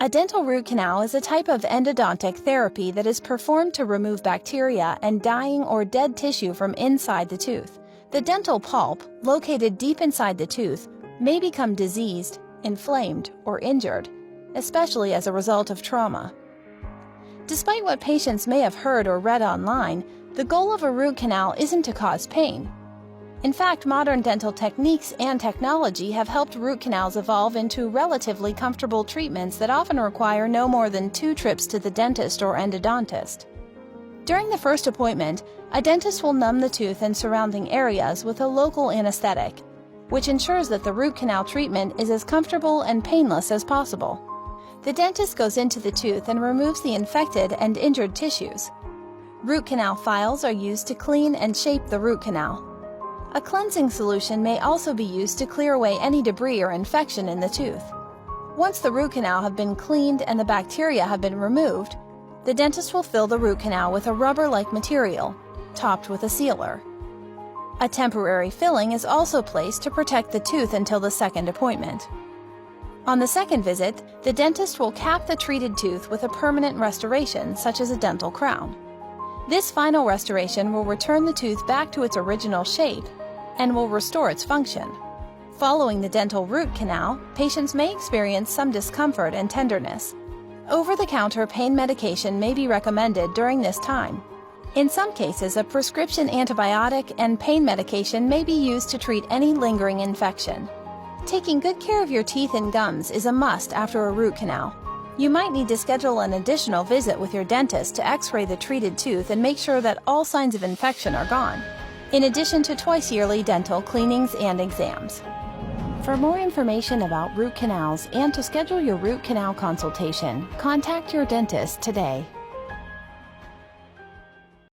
A dental root canal is a type of endodontic therapy that is performed to remove bacteria and dying or dead tissue from inside the tooth. The dental pulp, located deep inside the tooth, may become diseased, inflamed, or injured, especially as a result of trauma. Despite what patients may have heard or read online, the goal of a root canal isn't to cause pain. In fact, modern dental techniques and technology have helped root canals evolve into relatively comfortable treatments that often require no more than 2 trips to the dentist or endodontist. During the first appointment, a dentist will numb the tooth and surrounding areas with a local anesthetic, which ensures that the root canal treatment is as comfortable and painless as possible. The dentist goes into the tooth and removes the infected and injured tissues. Root canal files are used to clean and shape the root canal. A cleansing solution may also be used to clear away any debris or infection in the tooth. Once the root canal have been cleaned and the bacteria have been removed, the dentist will fill the root canal with a rubber-like material, topped with a sealer. A temporary filling is also placed to protect the tooth until the second appointment. On the second visit, the dentist will cap the treated tooth with a permanent restoration, such as a dental crown. This final restoration will return the tooth back to its original shape and will restore its function. Following the dental root canal, patients may experience some discomfort and tenderness. Over-the-counter pain medication may be recommended during this time. In some cases, a prescription antibiotic and pain medication may be used to treat any lingering infection. Taking good care of your teeth and gums is a must after a root canal. You might need to schedule an additional visit with your dentist to x-ray the treated tooth and make sure that all signs of infection are gone, in addition to twice-yearly dental cleanings and exams. For more information about root canals and to schedule your root canal consultation, contact your dentist today.